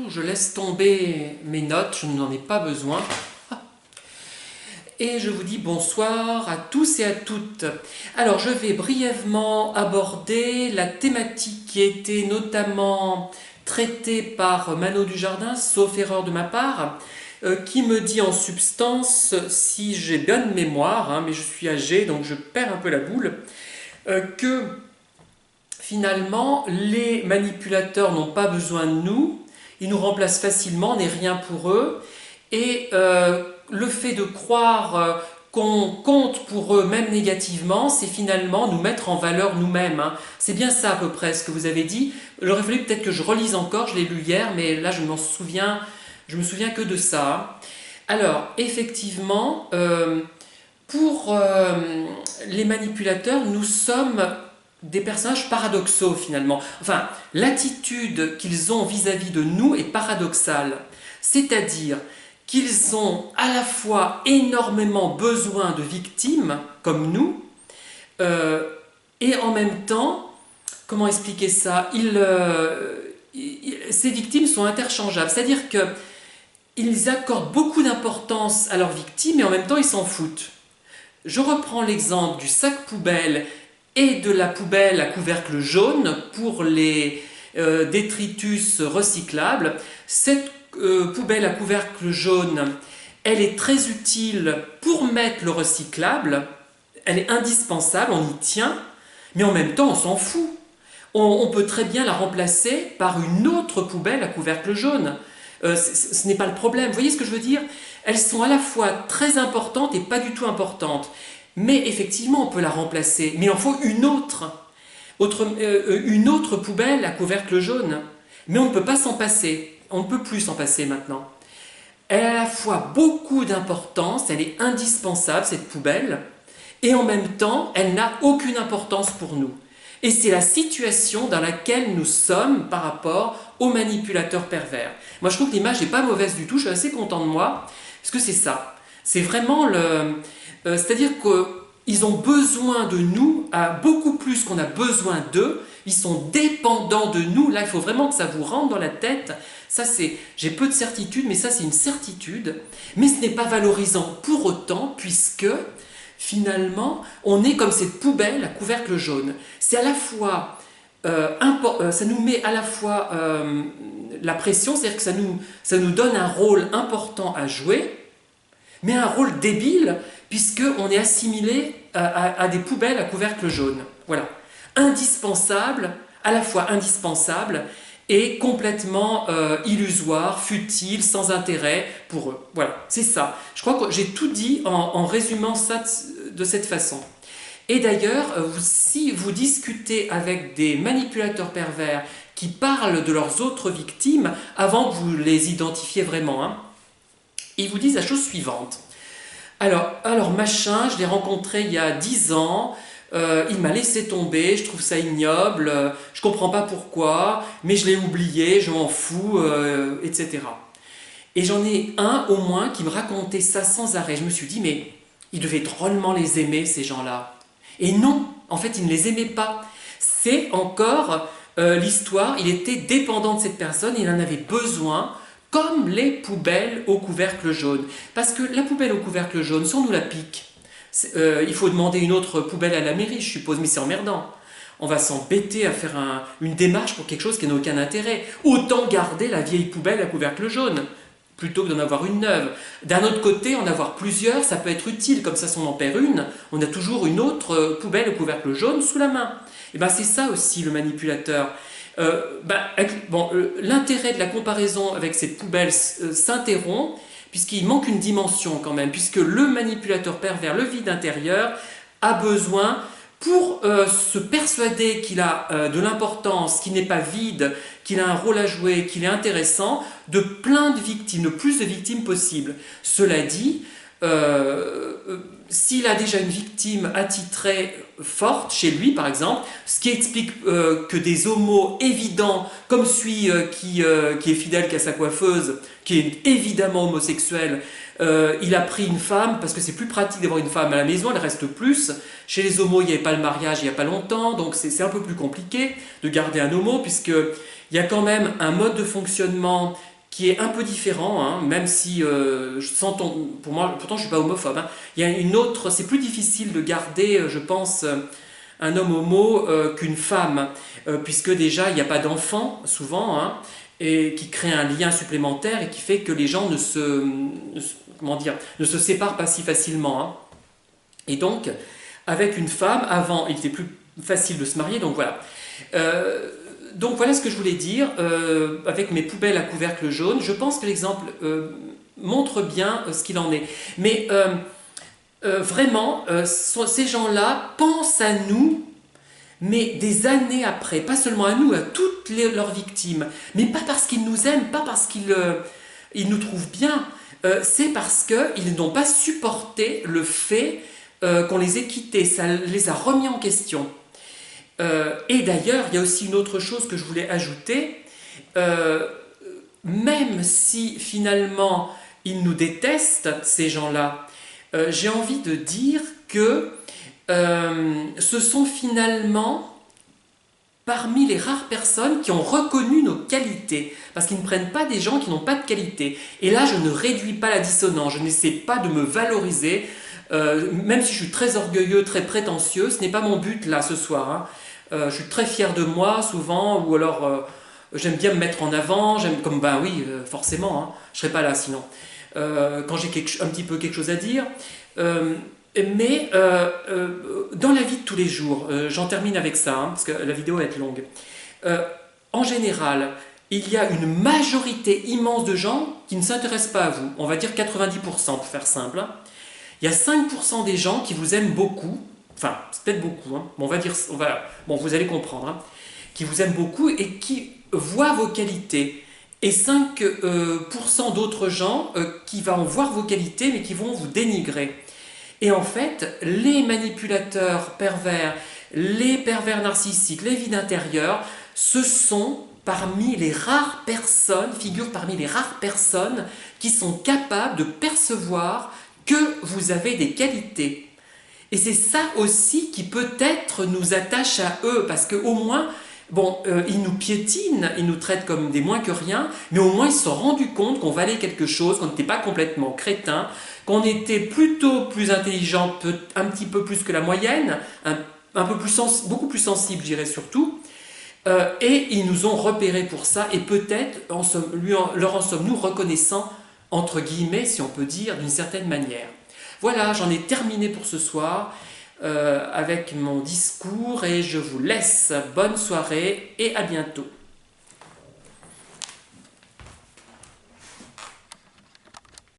Je laisse tomber mes notes, je n'en ai pas besoin. Et je vous dis bonsoir à tous et à toutes. Alors je vais brièvement aborder la thématique qui a été notamment traitée par Mano Dujardin, sauf erreur de ma part, qui me dit en substance, si j'ai bonne mémoire, mais je suis âgé donc je perds un peu la boule, que finalement les manipulateurs n'ont pas besoin de nous, ils nous remplacent facilement, on n'est rien pour eux, et le fait de croire qu'on compte pour eux, même négativement, c'est finalement nous mettre en valeur nous-mêmes. C'est bien ça à peu près ce que vous avez dit. Il aurait fallu peut-être que je relise encore, je l'ai lu hier, mais là je me souviens que de ça. Alors, effectivement, pour les manipulateurs, nous sommes des personnages paradoxaux finalement. Enfin, l'attitude qu'ils ont vis-à-vis de nous est paradoxale. C'est-à-dire qu'ils ont à la fois énormément besoin de victimes, comme nous, et en même temps, comment expliquer ça, ces victimes sont interchangeables, c'est-à-dire qu'ils accordent beaucoup d'importance à leurs victimes et en même temps ils s'en foutent. Je reprends l'exemple du sac poubelle et de la poubelle à couvercle jaune pour les détritus recyclables. Cette poubelle à couvercle jaune, elle est très utile pour mettre le recyclable, elle est indispensable, on y tient, mais en même temps on s'en fout. On peut très bien la remplacer par une autre poubelle à couvercle jaune. Ce n'est pas le problème. Vous voyez ce que je veux dire? Elles sont à la fois très importantes et pas du tout importantes. Mais effectivement, on peut la remplacer. Mais il en faut une autre poubelle à couvercle jaune. Mais on ne peut pas s'en passer. On ne peut plus s'en passer maintenant. Elle a à la fois beaucoup d'importance, elle est indispensable, cette poubelle, et en même temps, elle n'a aucune importance pour nous. Et c'est la situation dans laquelle nous sommes par rapport aux manipulateurs pervers. Moi, je trouve que l'image n'est pas mauvaise du tout, je suis assez content de moi, parce que c'est ça. C'est vraiment c'est-à-dire qu'ils ont besoin de nous, beaucoup plus qu'on a besoin d'eux, ils sont dépendants de nous. Là, il faut vraiment que ça vous rentre dans la tête. Ça, j'ai peu de certitude, mais ça, c'est une certitude. Mais ce n'est pas valorisant pour autant, puisque finalement, on est comme cette poubelle à couvercle jaune. C'est à la fois, ça nous met à la fois la pression, c'est-à-dire que ça nous donne un rôle important à jouer, mais un rôle débile, puisqu'on est assimilé à des poubelles à couvercle jaune. Voilà. Indispensable, à la fois indispensable et complètement illusoire, futile, sans intérêt pour eux. Voilà, c'est ça. Je crois que j'ai tout dit en résumant ça de cette façon. Et d'ailleurs, si vous discutez avec des manipulateurs pervers qui parlent de leurs autres victimes, avant que vous les identifiez vraiment, ils vous disent la chose suivante. Alors machin, je l'ai rencontré il y a 10 ans, il m'a laissé tomber, je trouve ça ignoble, je comprends pas pourquoi, mais je l'ai oublié, je m'en fous, etc. Et j'en ai un au moins qui me racontait ça sans arrêt. Je me suis dit, mais il devait drôlement les aimer, ces gens-là. Et non, en fait, il ne les aimait pas. C'est encore l'histoire, il était dépendant de cette personne, il en avait besoin, comme les poubelles au couvercle jaune. Parce que la poubelle au couvercle jaune, si on nous la pique, il faut demander une autre poubelle à la mairie, je suppose, mais c'est emmerdant. On va s'embêter à faire une démarche pour quelque chose qui n'a aucun intérêt. Autant garder la vieille poubelle à couvercle jaune, plutôt que d'en avoir une neuve. D'un autre côté, en avoir plusieurs, ça peut être utile, comme ça si on en perd une, on a toujours une autre poubelle au couvercle jaune sous la main. Et bien c'est ça aussi le manipulateur. L'intérêt de la comparaison avec cette poubelle s'interrompt, puisqu'il manque une dimension quand même, puisque le manipulateur pervers, le vide intérieur, a besoin, pour se persuader qu'il a de l'importance, qu'il n'est pas vide, qu'il a un rôle à jouer, qu'il est intéressant, de plein de victimes, le plus de victimes possible. Cela dit, s'il a déjà une victime attitrée forte chez lui, par exemple, ce qui explique que des homos évidents, comme celui qui est fidèle qu'à sa coiffeuse, qui est évidemment homosexuel, il a pris une femme, parce que c'est plus pratique d'avoir une femme à la maison, elle reste plus. Chez les homos, il n'y avait pas le mariage il n'y a pas longtemps, donc c'est un peu plus compliqué de garder un homo, puisqu'il y a quand même un mode de fonctionnement qui est un peu différent, hein, même si, pour moi, pourtant je ne suis pas homophobe, hein. Il y a une autre, c'est plus difficile de garder, je pense, un homme homo qu'une femme, puisque déjà il n'y a pas d'enfant, souvent, hein, et qui crée un lien supplémentaire et qui fait que les gens comment dire, ne se séparent pas si facilement, hein. Et donc, avec une femme, avant, il était plus facile de se marier, donc voilà. Donc voilà ce que je voulais dire avec mes poubelles à couvercle jaune. Je pense que l'exemple montre bien ce qu'il en est. Mais vraiment, ces gens-là pensent à nous, mais des années après, pas seulement à nous, à toutes leurs victimes, mais pas parce qu'ils nous aiment, pas parce qu'ils nous trouvent bien, c'est parce qu'ils n'ont pas supporté le fait qu'on les ait quittés, ça les a remis en question. Et d'ailleurs, il y a aussi une autre chose que je voulais ajouter. Même si finalement ils nous détestent, ces gens-là, j'ai envie de dire que ce sont finalement parmi les rares personnes qui ont reconnu nos qualités, parce qu'ils ne prennent pas des gens qui n'ont pas de qualité. Et là, je ne réduis pas la dissonance, je n'essaie pas de me valoriser, même si je suis très orgueilleux, très prétentieux, ce n'est pas mon but là ce soir, hein. Je suis très fier de moi souvent, ou alors j'aime bien me mettre en avant, j'aime comme ben oui, forcément, hein, je serais pas là sinon. Quand j'ai un petit peu quelque chose à dire, mais dans la vie de tous les jours, j'en termine avec ça, hein, parce que la vidéo va être longue. En général, il y a une majorité immense de gens qui ne s'intéressent pas à vous. On va dire 90% pour faire simple, hein. Il y a 5% des gens qui vous aiment beaucoup. Enfin, c'est peut-être beaucoup, hein. Bon, on va dire, bon, vous allez comprendre, hein, qui vous aiment beaucoup et qui voient vos qualités. Et 5% d'autres gens qui vont voir vos qualités mais qui vont vous dénigrer. Et en fait, les manipulateurs pervers, les pervers narcissiques, les vides intérieurs, ce sont parmi les rares personnes, figurent parmi les rares personnes qui sont capables de percevoir que vous avez des qualités. Et c'est ça aussi qui peut-être nous attache à eux, parce qu'au moins, bon, ils nous piétinent, ils nous traitent comme des moins que rien, mais au moins ils se sont rendus compte qu'on valait quelque chose, qu'on n'était pas complètement crétin, qu'on était plutôt plus intelligent, un petit peu plus que la moyenne, un peu plus beaucoup plus sensible, je dirais surtout, et ils nous ont repérés pour ça, et peut-être leur en sommes-nous reconnaissants, entre guillemets, si on peut dire, d'une certaine manière. Voilà, j'en ai terminé pour ce soir avec mon discours et je vous laisse. Bonne soirée et à bientôt.